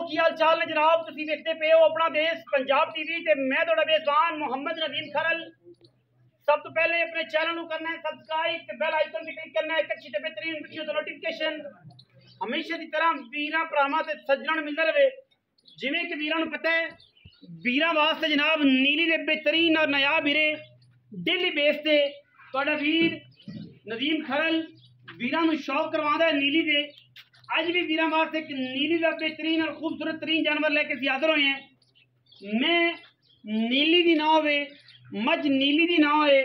की हाल चाल ने जनाब तुसीं देखते पे हो अपना देश पंजाब टीवी ते मैं तुहाडा मेज़बान मोहम्मद नदीम खरल। सब तो पहले अपने चैनल को करना है सब्सक्राइब ते बेल आइकन पे क्लिक करना है। एक अच्छी ते बेहतरीन वीडियो तो नोटिफिकेशन हमेशा की तरह वीरां भरावां ते सज्जणां नूं मिलदा रहे। जिवें कि वीरां नूं पता है वीरां वास्ते जनाब नीली दे बेहतरीन और नायाब हीरे डेली बेस ते तुहाडा वीर नदीम खरल वीरां नूं शौक करवांदा है नीली दे। अज भी वीरां वास्ते एक नीली का बेहतरीन और खूबसूरत तरीन जानवर लेके हाजिर होए हैं। मैं नीली दी ना होवे मझ नीली दी ना होए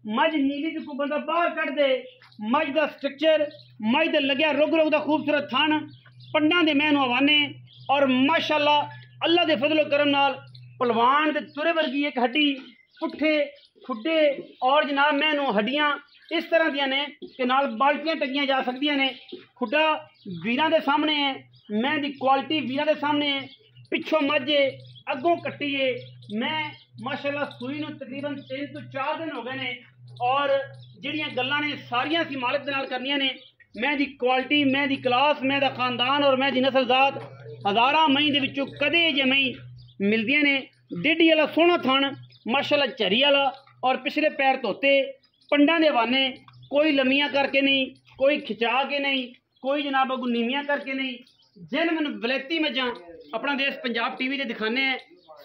मझ नीली दी कोई बंदा बाहर कट दे मझ का स्ट्रक्चर मझ दे लग्या रुग रुग दा खूबसूरत थन पंडा दे मैनू हवाने और माशाअल्लाह अल्लाह दे फजलो करम नाल पलवान दे तुरे वर्गी एक हड्डी पुट्ठे खुड्डे और जनाब मैनू हड्डियां इस तरह दियां ने कि नाल बाल्टियां टंगियां जा सकदियां ने। खुड्डा वीरां दे सामने है मैं दी क्वालिटी वीरां दे सामने है पिछों मझ है अगों कट्टी है। मैं माशाअल्लाह सूई नूं तकरीबन 3 तो 4 दिन हो गए ने और जिहड़ियां गल्लां ने सारियां असीं मालिक दे नाल करनियां ने। मैं दी क्वालिटी मैं दी क्लास मैं दा खानदान और मैं दी नस्ल जात हज़ारां मई दे विचों कदे जे मई मिलदियां ने। डेडी वाला सोहना थन माशाअल्लाह झरी वाला और पिछले पैर धोते पंडा दे हवाने कोई लम्मियां करके नहीं कोई खिंचा के नहीं कोई जनाब अगू नीवियां करके नहीं। जिन मैंने वलैती मझां अपना देश पंजाब टीवी से दिखाने हैं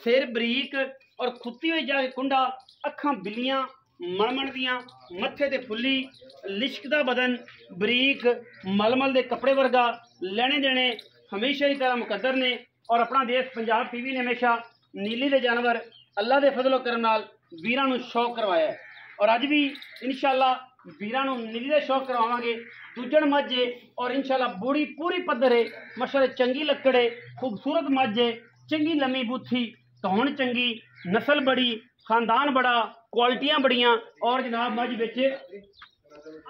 सिर बरीक और खुत्ती हुई जाके कुंडा अखां बिल्लियां मणमण दियां मत्थे ते फुल्ली लिशकदा बदन बरीक मलमल दे कपड़े वर्गा लेने देने हमेशा की तरह मुकद्दर ने। और अपना देश पंजाब टीवी ने हमेशा नीली दे जानवर अल्लाह दे फजलो करम नाल वीरां नूं शौक करवाया है और अज भी इंशाअल्लाह वीरां नूं नीली दे शौक करवावांगे। दूजण मझ है और इंशाअल्लाह बूढ़ी पूरी पद्धर है माशाअल्लाह चंगी लक्कड़ है खूबसूरत मझ है चंगी लम्मी बूथी धौन चंगी नस्ल बड़ी खानदान बड़ा क्वालिटियां बड़ियां और जनाब मझ बिच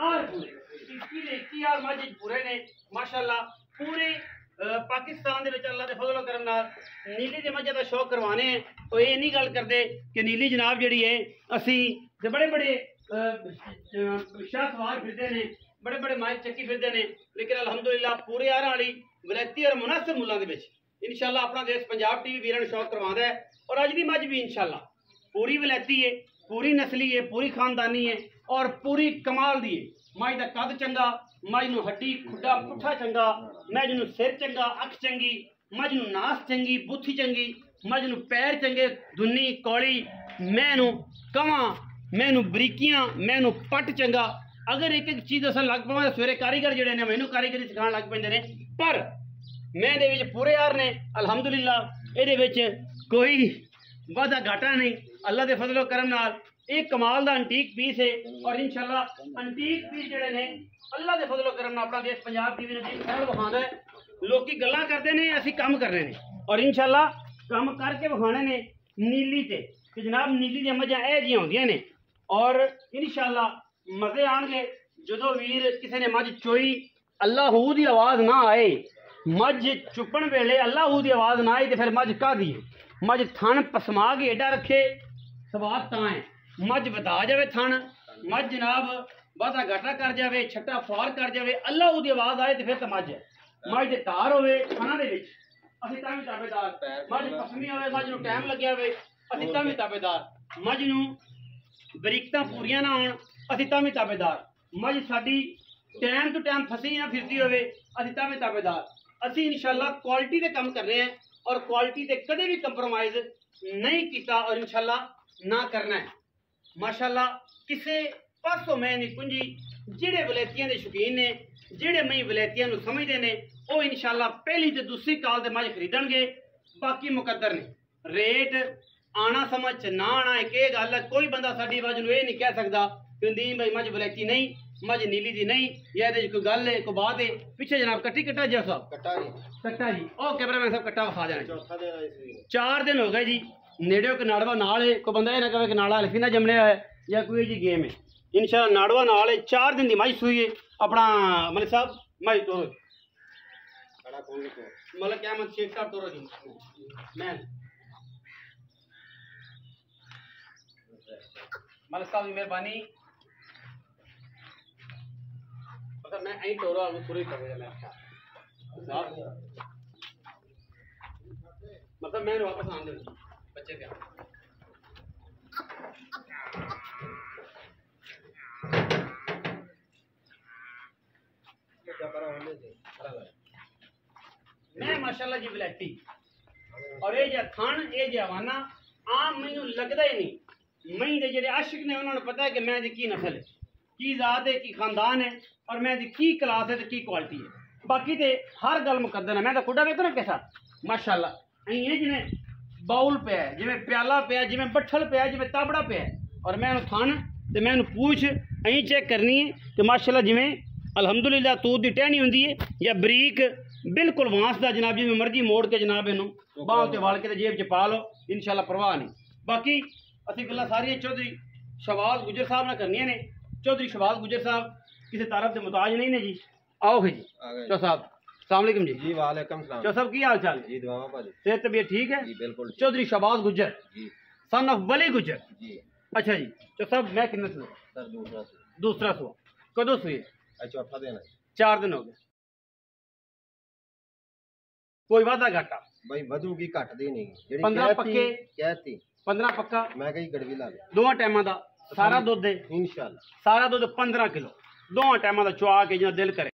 आर मझ पूरे ने माशाअल्लाह पूरे पाकिस्तान दे विच अल्लाह दे फजलो करम नाल नीली दे मझ दा शौक करवाने हैं। तो ये नहीं गल करते कि नीली जनाब जिहड़ी है असी ते बड़े बड़े शाह सवार फिरदे ने बड़े बड़े माइक चक्की फिरदे ने लेकिन अलहमदुलिल्लाह पूरे आरां वाली वलैती और मुनासिब मुल्लां दे विच इंशाअल्लाह अपना देश पंजाब टीवी वीरां नूं शौक करवांदा है। और अज दी मझ भी इंशाअल्लाह पूरी वलैती है पूरी नस्ली है पूरी खानदानी है और पूरी कमाल दी है। मझ दा कद चंगा मझ नूं हड्डी खुड्डा पुट्ठा चंगा मझ नूं सिर चंगा अख चंगी मझ नूं नास चंगी बूथी चंगी मझ नूं पैर चंगे दुन्नी कौड़ी मैनू कवां मैनू बरीकियां मैनू पट चंगा। अगर एक एक चीज़ अस लग पवां सवेरे कारीगर जिहड़े ने मैनू कारीगरी सिखाण लग पैंदे ने पर मैं दे विच पूरे यार ने अलहमदुलिल्लाह इहदे विच कोई वादा घाटा नहीं अल्लाह दे फजलो करम नाल एक कमाल दा अंटीक पीस है। और इंशाअल्लाह अंटीक पीस जिहड़े ने अल्लाह दे फजलो करम नाल अपना देश पंजाब टीवी ने खैर विखांदा है। लोकी गल्लां करदे ने असीं काम करने ने और इंशाअल्लाह काम करके विखाने ने नीली ते कि जनाब नीली दी मझां इह जिहियां होंदियां ने और इंशाअल्लाह मजे आएंगे जो वीर किसी ने मझ चोई अल्लाह की आवाज़ ना आए मझ चुपन वेले अल्लाह की आवाज़ ना आई तो फिर मझ का दी मझ थन पसमा के एडा रखे सवाद ता है मझ बता जाए थन मझ जनाब वादा घाटा कर जाए छट्टा फार कर जाए अल्लाह की आवाज़ आए तो फिर तो मझ मझ के तार हो खाना दे असीं तां भी ताबेदार मझ पसमी होवे मझ नूं टाइम लग्या होवे असीं तां भी ताबेदार मझ नूं बरीकतां पूरियां ना होण असीं तां भी ताबेदार मझ साडी टाइम टू टाइम फसी ना फिरती होवे असीं तां भी ताबेदार। असीं इंशाअल्लाह क्वालिटी दे काम कर रहे हैं और क्वालिटी ते कदे भी कंप्रोमाइज़ नहीं कीता और इंशाअल्लाह ना करना है। माशाअल्लाह किसे पासों मैं नहीं कुंजी जिहड़े वलैतियां दे शौकीन ने जिहड़े मई वलैतियां नूं समझदे ने वो इंशाअल्लाह पहली ते दूसरी काल दे मझ खरीदणगे बाकी मुकद्दर ने रेट आना समझ ना आना एक गल है। कोई बंदा साडी आवाज़ नूं ये नहीं कह सकदा कि नदीम भाई मझ वलैती नहीं मझ नीली दी नहीं या इहदे कोई गल है कोई बात है। पीछे जनाब कट्टी कट्टा जी साहब कट्टा जी ओ कैमरामैन साहब कट्टा विखा देना 4 दिन हो गए जी नेड़े नाड़वा नाल है कोई बंदा ये ना कहे कि नाड़ा हल्फी ना जमने है या कोई जी गेम है इंशाअल्लाह नाड़वा नाल है 4 दिन की मझ सूई है अपना मलिक साहब मझ तोरो मतलब क्या मत शेख साहब तोरो जी मैं मलिक साहब की मेहरबानी मैं आई टोरो पूरी कर मतलब मैं वापस आने दे बच्चे क्या मैं माशाल्लाह जी वलैती और ये खान ये जवाना आम मैनू लगता ही नहीं मई दे जेडे आशिक ने उन्होंने पता है कि मैं की नस्ल है की जात है की खानदान है और मैं की क्लास है की क्वालिटी है बाकी तो हर गल मुकद्दर है मैं तो खुदा वेखो ना कैसा माशाल्लाह है जिमें बाउल पे है जिमें प्याला पे है जिमें बट्ठल पे है जिमें ताबड़ा पे है और मैं थान तो मैं पूछ अं चेक करनी है कि माशाल्लाह जिमें अलहमदुलिल्लाह तूत की टहनी होंगी है या बरीक बिल्कुल वांस का जनाब जिमें मर्जी मोड़ के जनाब इनू बाह से वाल के जेब च पा लो इंशाल्लाह परवाह नहीं बाकी असी गल्लां सारियां चौधरी शहबाज गुजर साहब ने करनियां ने चौधरी शहबाज गुजर साहब किसी तारफ के मुताज नहीं ने जी आओ जी चौ साहब अस्सलाम वालेकुम जी वालेकुम सलाम चौ साहब की हाल चाल जी दुआ भाजी सेहत तबीयत ठीक है जी बिल्कुल चौधरी शहबाज गुजर जी सन ऑफ वली गुजर जी अच्छा जी चौ साहब मैं कितने सुना सर दूसरा सुआ कदों सुए चौथा दिन 4 दिन हो गए कोई वादा घाटा भाई वधूगी घटदी नहीं जेडी 15 पक्के कहती 15 पक्का मैं कही गड़वी ला ले दोवां टाइमां दा सारा दुध है इंशाल्लाह सारा दुध 15 किलो दोवां टाइमां दा चुआ के जिन्ना दिल करे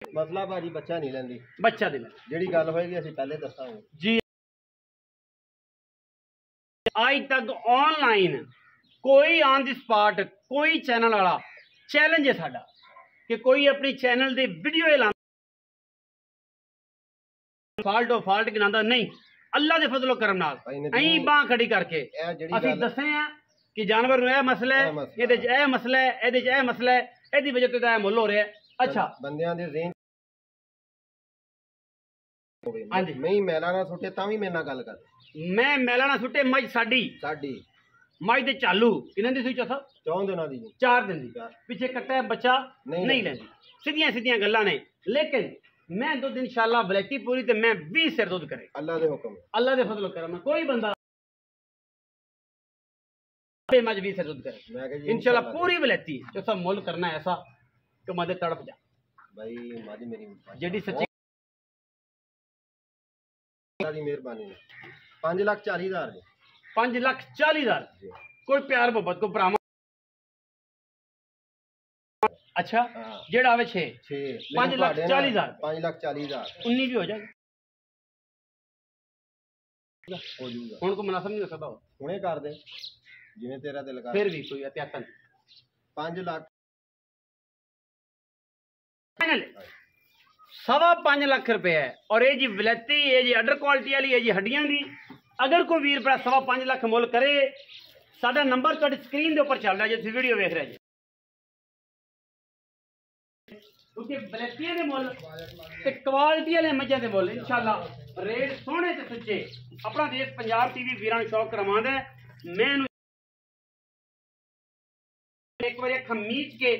मसला भाजी बच्चा नहीं लेंदी बच्चा दिल जेडी गल होएगी ਅਸੀਂ पहले दसांगे जी आज तक ऑनलाइन कोई ऑन दी स्पॉट कोई चैनल वाला चैलेंज है साडा कि कोई अपनी चैनल दी वीडियो ऐलान फाल्ट गिनांदा नहीं अल्लाह दे फजलो करम नाल अहीं बांह खड़ी करके ਅਸੀਂ ਦੱਸੇ ਆ कि जानवर ਨੂੰ ਇਹ ਮਸਲਾ ਹੈ ਇਹਦੇ 'ਚ ਇਹ ਮਸਲਾ ਹੈ ਇਹਦੇ 'ਚ ਇਹ ਮਸਲਾ ਹੈ ਇਹਦੀ ਵਜ੍ਹਾ ਤੋਂ ਤਾਂ ਇਹ ਮੁੱਲ ਹੋ ਰਿਹਾ ਅੱਛਾ ਬੰਦਿਆਂ ਦੇ ਰੇਂਜ ਹਾਂਜੀ ਮੈਂ ਮੈਲਾ ਨਾ ਸੁੱਟੇ ਤਾਂ ਵੀ ਮੇਰੇ ਨਾਲ ਗੱਲ ਕਰ ਮੈਂ ਮੈਲਾ ਨਾ ਸੁੱਟੇ ਮੱਝ ਸਾਡੀ ਮੱਝ ਦੇ ਚਾਲੂ ਕਿੰਨੇ ਦੀ ਸੂਈ ਚੌਥਾ 4 ਦਿਨਾਂ ਦੀ 4 ਦਿਨ ਦੀ ਪਿੱਛੇ ਕੱਟਾ ਬੱਚਾ ਨਹੀਂ ਲੈਂਦੀ ਸਿੱਧੀਆਂ ਗੱਲਾਂ ਨੇ ਲੇਕਿਨ मैं दुध इंशाल्लाह वैरायटी पूरी ते मैं 20 सिर दुध करे अल्लाह दे हुक्म अल्लाह दे फजल करम कोई बंदा मज 20 सिर दुध करे इंशाल्लाह पूरी वैरायटी जो सब मुल करना है ऐसा कि मदे तड़प जा भाई मादी मेरी जेडी सच्ची दी मेहरबानी 5,40,000 5,40,000 कोई प्यार मोहब्बत को भरावा अच्छा जेड़ा आवे 6 5,40,000 5,40,000 19 भी हो जाएगा हो जाऊगा हुन को मुनासिब नहीं हो सकता हुने कर दे जिवें तेरा दिल कर फिर भी कोई एहतियातन 5 लाख फाइनल 5.5 लाख रुपए है और ये जी वलैती ये जी अडर क्वालिटी वाली है जी हड्डियां दी अगर कोई वीर भरा 5.5 लाख मुल करे साडा नंबर तुहाडी स्क्रीन दे ऊपर चल रहा है जे वीडियो देख रहे जी क्योंकि वलैतियां दे मुल ते क्वालिटी वाले मज्जां दे मुल इंशाल्लाह रेट सोहणे ते सच्चे अपना देश पंजाब टीवी वीरां नूं शौक करवांदा है मैं एक बार खमीज के